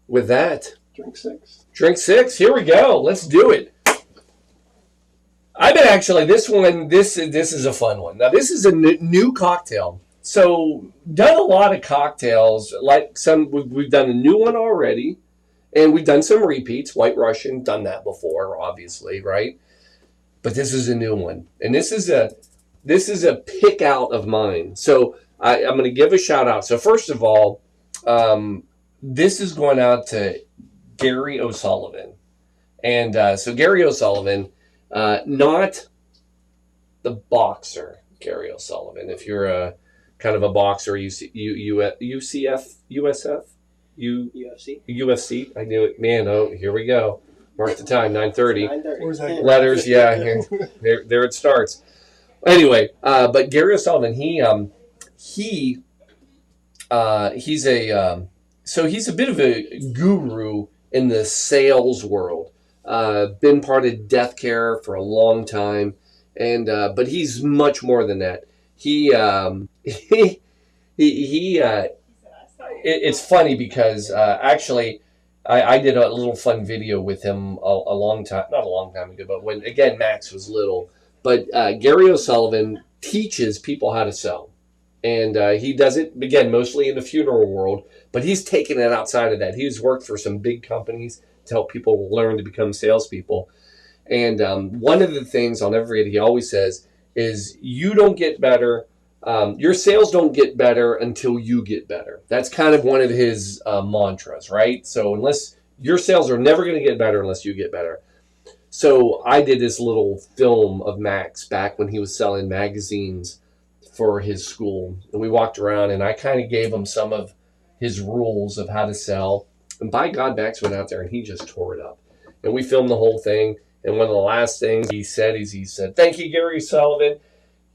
with that, drink six. Here we go. Let's do it. I've been actually this is a fun one. Now this is a new cocktail. So done a lot of cocktails. Like we've done a new one already, and we've done some repeats. White Russian, done that before, obviously, right? But this is a new one, and this is a pick out of mine. So I'm going to give a shout out. So first of all, this is going out to Gary O'Sullivan, and so Gary O'Sullivan, not the boxer Gary O'Sullivan. If you're a kind of a boxer, UFC. I knew it, man. Oh, here we go. Mark the time, 9:30. 9:30. Letters, yeah. There it starts. Anyway, but Gary O'Sullivan, he's a bit of a guru in the sales world. Been part of Death Care for a long time, and but he's much more than that. It's funny because actually I did a little fun video with him not a long time ago, but when again Max was little. But Gary O'Sullivan teaches people how to sell, and he does it again mostly in the funeral world, but he's taken it outside of that. He's worked for some big companies to help people learn to become salespeople. And one of the things I'll never forget he always says is, you don't get better Your sales don't get better until you get better. That's kind of one of his mantras, right? So unless your sales are never going to get better unless you get better. So I did this little film of Max back when he was selling magazines for his school. And we walked around and I kind of gave him some of his rules of how to sell. And by God, Max went out there and he just tore it up. And we filmed the whole thing. And one of the last things he said is, he said, "Thank you, Gary Sullivan."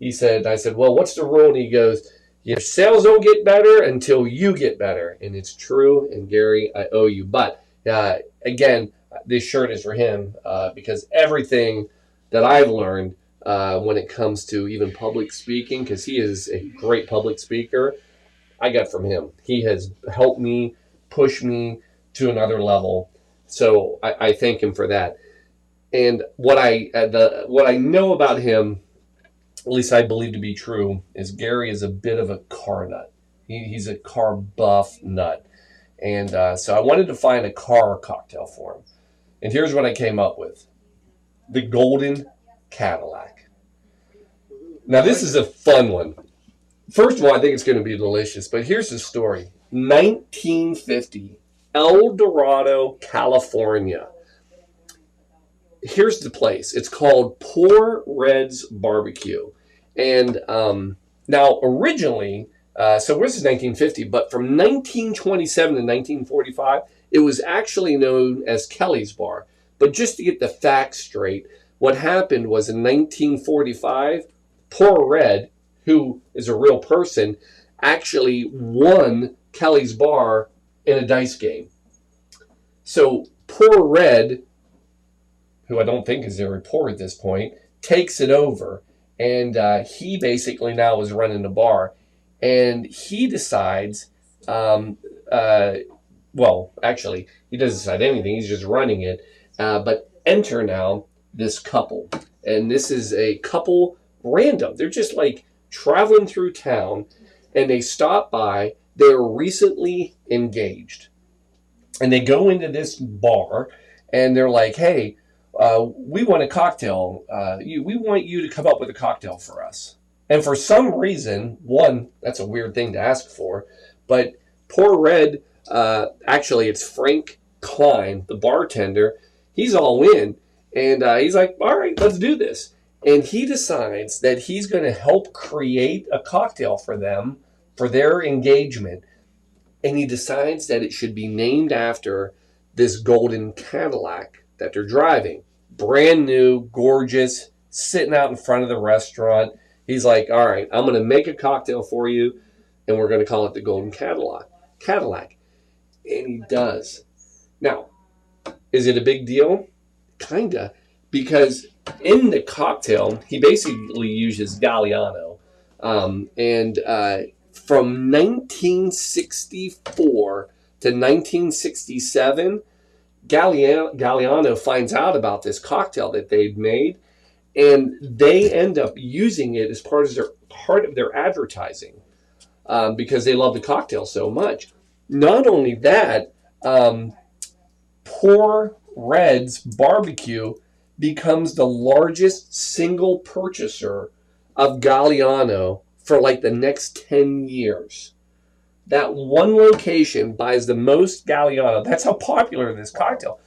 I said, "Well, what's the rule?" And he goes, "Your sales don't get better until you get better." And it's true. And Gary, I owe you. But again, this shirt is for him because everything that I've learned when it comes to even public speaking, because he is a great public speaker, I got from him. He has helped me, push me to another level. So I thank him for that. And what I know about him, at least I believe to be true, is Gary is a bit of a car nut. He's a car buff nut. And so I wanted to find a car cocktail for him. And here's what I came up with. The Golden Cadillac. Now this is a fun one. First of all, I think it's going to be delicious. But here's the story. 1950, El Dorado, California. Here's the place. It's called Poor Red's Barbecue. And now originally, so this is 1950, but from 1927 to 1945, it was actually known as Kelly's Bar. But just to get the facts straight, what happened was in 1945, Poor Red, who is a real person, actually won Kelly's Bar in a dice game. So Poor Red, who I don't think is very poor at this point, takes it over. And he basically now is running the bar. And he decides, well, actually, he doesn't decide anything. He's just running it. But enter now this couple. And this is a couple random. They're just like traveling through town. And they stop by. They're recently engaged. And they go into this bar. And they're like, "Hey, we want a cocktail. We want you to come up with a cocktail for us." And for some reason, one, that's a weird thing to ask for, but Poor Red, actually it's Frank Klein, the bartender, he's all in. And he's like, "All right, let's do this." And he decides that he's going to help create a cocktail for them for their engagement. And he decides that it should be named after this Golden Cadillac that they're driving. Brand new, gorgeous, sitting out in front of the restaurant. He's like, "All right, I'm going to make a cocktail for you, and we're going to call it the Golden Cadillac." And he does. Now, is it a big deal? Kinda. Because in the cocktail, he basically uses Galliano. And from 1964 to 1967, Galliano finds out about this cocktail that they'd made, and they end up using it as part of their advertising because they love the cocktail so much. Not only that, Poor Red's Barbecue becomes the largest single purchaser of Galliano for like the next 10 years. That one location buys the most Galliano. That's how popular this cocktail.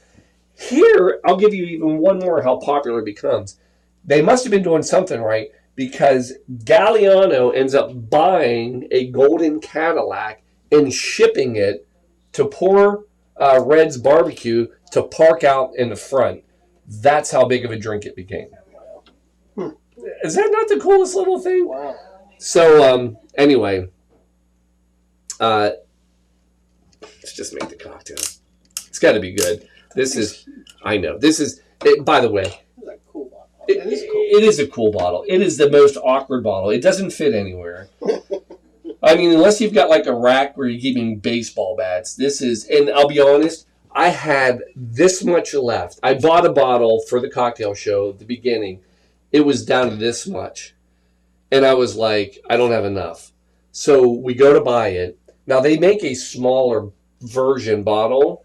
Here, I'll give you even one more how popular it becomes. They must have been doing something right because Galliano ends up buying a Golden Cadillac and shipping it to Poor Red's Barbecue to park out in the front. That's how big of a drink it became. Is that not the coolest little thing? Wow. So, anyway, let's just make the cocktail. It's got to be good. This is, I know. This is, by the way, It's a cool bottle. it is a cool bottle. It is the most awkward bottle. It doesn't fit anywhere. I mean, unless you've got like a rack where you're keeping baseball bats. This is, and I'll be honest, I had this much left. I bought a bottle for the cocktail show at the beginning. It was down to this much. And I was like, I don't have enough. So we go to buy it. Now, they make a smaller version bottle.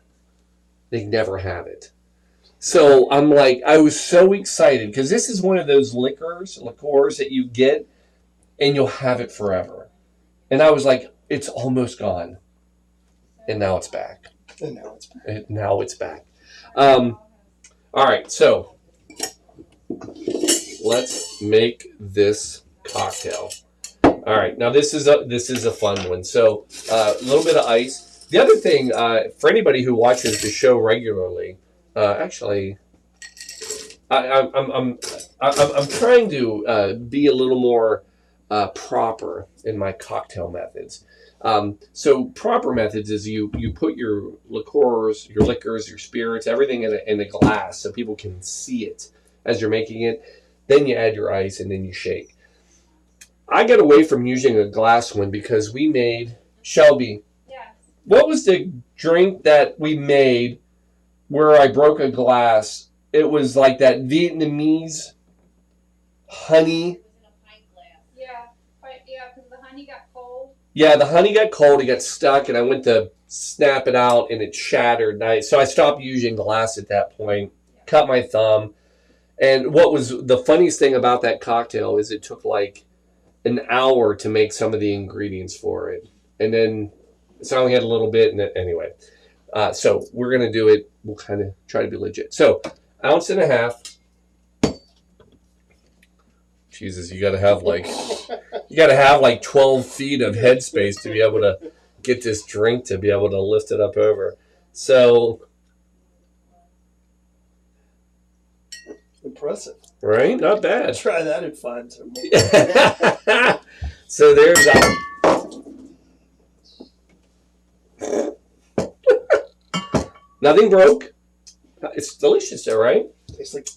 They never have it. So I'm like, I was so excited because this is one of those liqueurs that you get and you'll have it forever. And I was like, it's almost gone. And now it's back. And now it's back. And now it's back. All right, so let's make this cocktail. All right, now this is a fun one. So a little bit of ice. The other thing, for anybody who watches the show regularly, actually, I'm trying to be a little more proper in my cocktail methods. So proper methods is you put your liqueurs, your spirits, everything in a glass so people can see it as you're making it. Then you add your ice and then you shake. I got away from using a glass one because we made, Shelby, Yes. what was the drink that we made where I broke a glass? It was like that Vietnamese honey. Yeah, because the honey got cold. Yeah, the honey got cold, it got stuck, and I went to snap it out, and it shattered. So I stopped using glass at that point, cut my thumb. And what was the funniest thing about that cocktail is it took like an hour to make some of the ingredients for it. And then, so I only had a little bit, and anyway. So we're going to do it. We'll kind of try to be legit. So, 1.5 ounces. Jesus, you got to have like 12 feet of headspace to be able to get this drink to be able to lift it up over. So, Impressive. right? Not bad. Try that and find some more. So there's that. Nothing broke. It's delicious though, right? Tastes like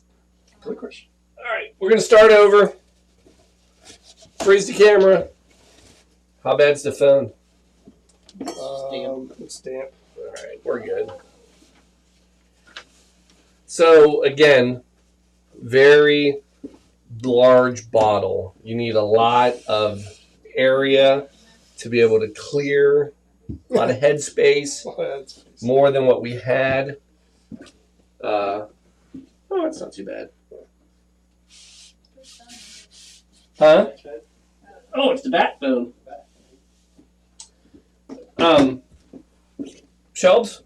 licorice. All right, we're going to start over. Freeze the camera. How bad's the phone? It's damp. All right, we're good. So again, very large bottle. You need a lot of area to be able to clear, a lot of headspace, more than what we had. Oh, it's not too bad. Huh? Oh, it's the backbone. Shelves?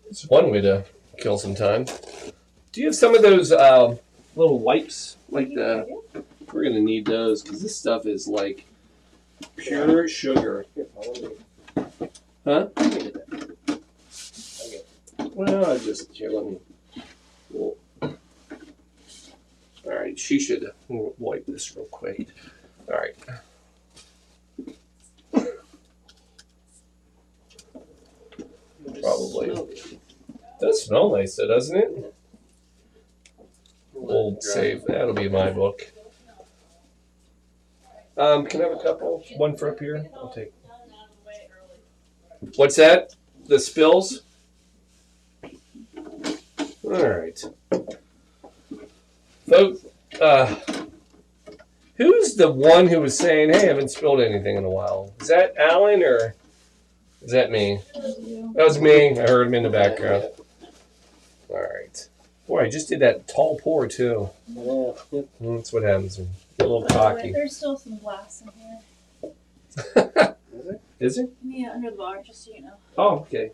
It's one way to kill some time. Do you have some of those little wipes? Like the, we're going to need those because this stuff is like pure sugar. Huh? Well, I just, here, let me. Well, all right, she should wipe this real quick. All right. Probably. Does smell nice though, doesn't it? We'll save. That'll be my book. Can I have a couple? One for up here? I'll take. What's that? The spills? Alright. Folks, who's the one who was saying, hey, I haven't spilled anything in a while? Is that Alan or is that me? That was me. I heard him in the background. Alright. Boy, I just did that tall pour too. That's what happens when you're a little cocky. There's still some glass in here. Is there? Yeah, under the bar, just so you know. Oh, okay.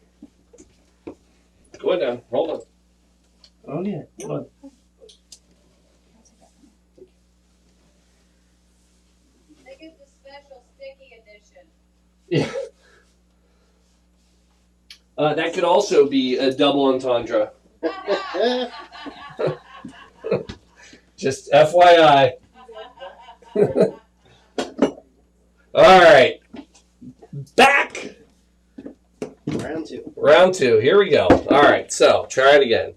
Go down. Hold on. Oh, yeah. Hold on. They get the special sticky edition. Yeah. That could also be a double entendre. Just FYI. All right. Back. Round two. Here we go. All right. So try it again.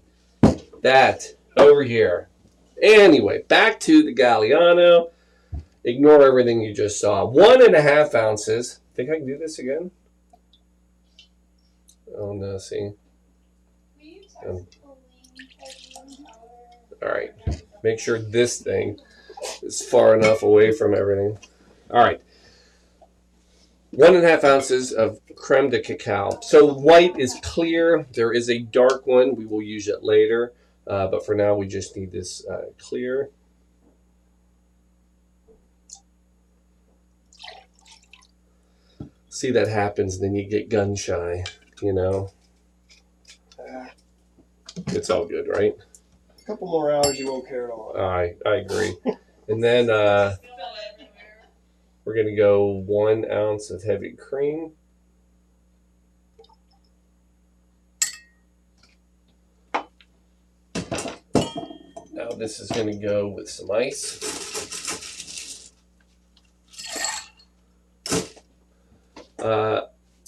That over here. Anyway, back to the Galliano. Ignore everything you just saw. 1.5 ounces. Think I can do this again? Oh no, see. All right. Make sure this thing is far enough away from everything. All right. 1.5 ounces of creme de cacao. So white is clear. There is a dark one. We will use it later. But for now, we just need this clear. see that happens, then you get gun shy, you know. It's all good, right? A couple more hours, you won't care at all. I agree. And then we're going to go 1 ounce of heavy cream. Now this is going to go with some ice.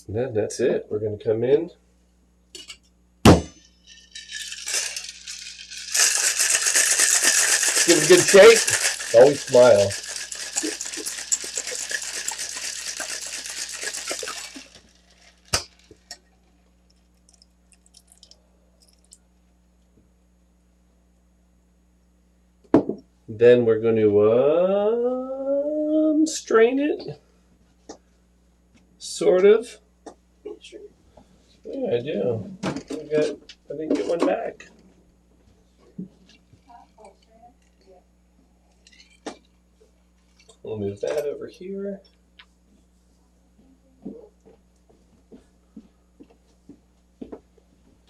Then that's it. We're going to come in. Give it a good shake. Always smile. Then we're going to strain it. Sort of. Yeah, I do. I didn't get one back. We'll move that over here.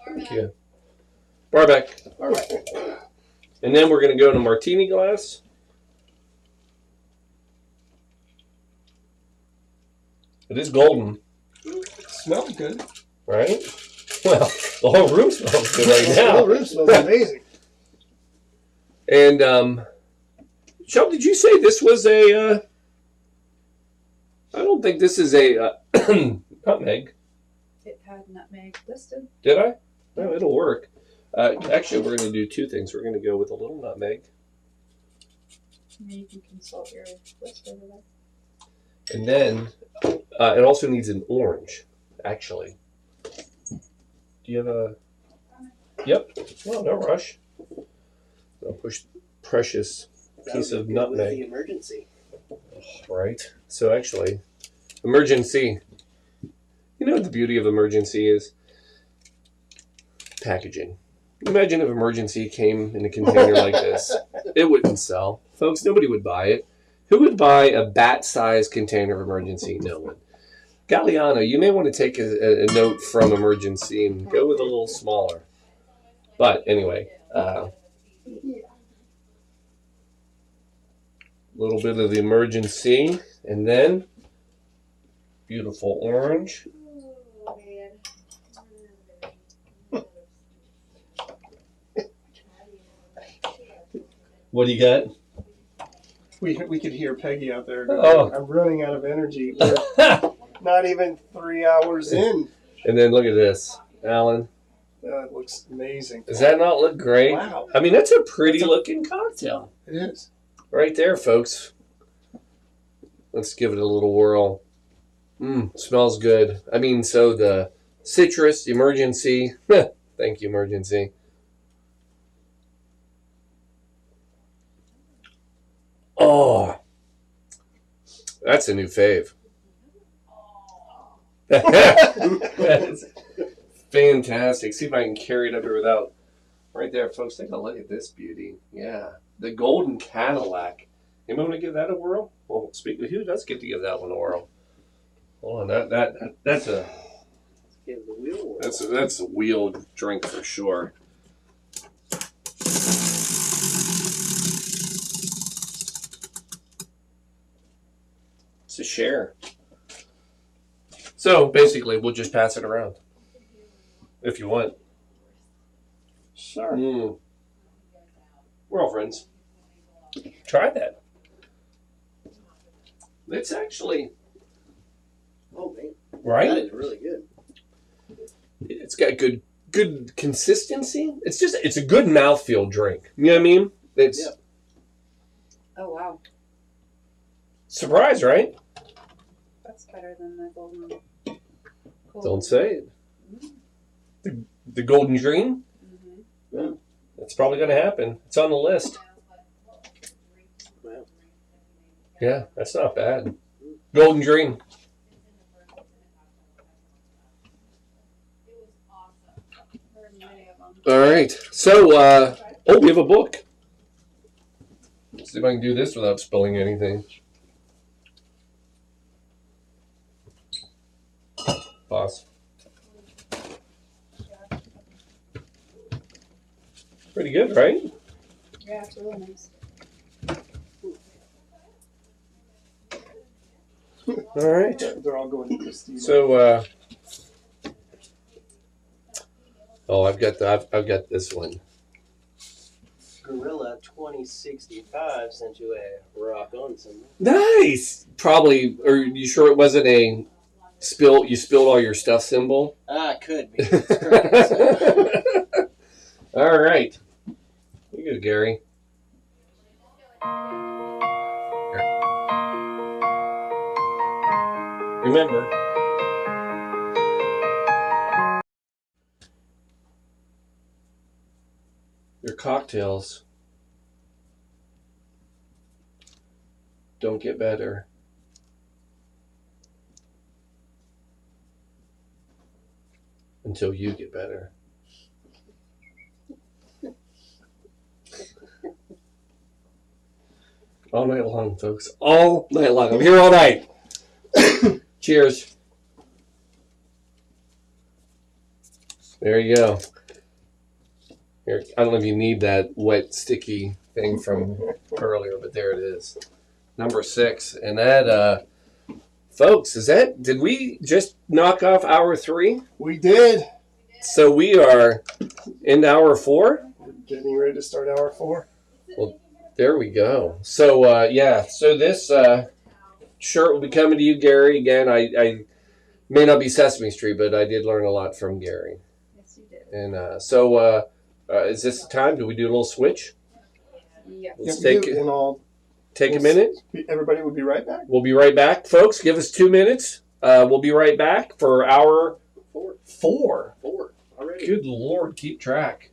Thank you. Bar back. All right. And then we're going to go in a martini glass. It is golden, Smells good. right? Well, the whole room smells good right The whole now. room smells amazing. And, Shel, did you say this was a, I don't think this is a nutmeg. It had nutmeg listed. Did I? No, it'll work. Actually, we're going to do 2 things. We're going to go with a little nutmeg. Maybe you can consult your list over there. And then it also needs an orange, actually. Do you have a... Yep. Well, no rush. I'll push precious piece of The nutmeg. emergency. Right. So actually, emergency. You know what the beauty of emergency is? Packaging. Imagine if emergency came in a container like this. It wouldn't sell. Folks, nobody would buy it. Who would buy a bat-sized container of emergency? No one. Galliano, you may want to take a note from emergency and go with a little smaller. But anyway, a little bit of the emergency, and then beautiful orange. What do you got? We could hear Peggy out there. Oh. I'm running out of energy. We're not even 3 hours in. And then look at this, Alan. It looks amazing. Does that not look great? Wow. I mean, that's a pretty looking cocktail. It is. Right there, folks. Let's give it a little whirl. Smells good. I mean, so the citrus, emergency. Thank you, emergency. Oh, that's a new fave. That's fantastic. See if I can carry it up here without. Right there, folks. Take a look at this beauty. Yeah, the Golden Cadillac. Anyone want to give that a whirl? Well, speak with who does get to give that one a whirl? Hold on, that's a Give the wheel. that's a wheel drink for sure. It's a share. So basically, we'll just pass it around if you want. Sure. We're all friends. Try that. It's actually Oh man, that right. is really good. It's got good consistency. It's a good mouthfeel drink. You know what I mean? It's Yeah. Oh wow, surprise, right? that's better than the golden. Don't say it. The Golden Dream. Mm-hmm. That's probably going to happen. It's on the list. Wow. Yeah, that's not bad. Golden Dream. Heard many of them. All right. So, we have a book. Let's see if I can do this without spilling anything. boss? Pretty good, right? Yeah, it's really nice. All right. They're all going to Christina. So, I've got this one. Gorilla 2065 sent you a rock on symbol. Nice. Probably. Are you sure it wasn't a spill? You spilled all your stuff symbol. Could be. It's correct. All right. You go, Gary. Remember. Your cocktails don't get better until you get better. All night long, folks. All night long. I'm here all night. Cheers. There you go. Here, I don't know if you need that wet, sticky thing from earlier, but there it is. Number 6. And that, folks, did we just knock off hour 3? We did. So we are in hour 4? We're getting ready to start hour 4. Well, there we go. So, yeah. So this shirt will be coming to you, Gary. Again, I may not be Sesame Street, but I did learn a lot from Gary. Yes, you did. And so, is this the time? Do we do a little switch? Yeah. Let's Yeah, we take do, and I'll a minute. Everybody will be right back. We'll be right back, folks. Give us 2 minutes. We'll be right back for hour 4. 4 already. Good Lord, keep track.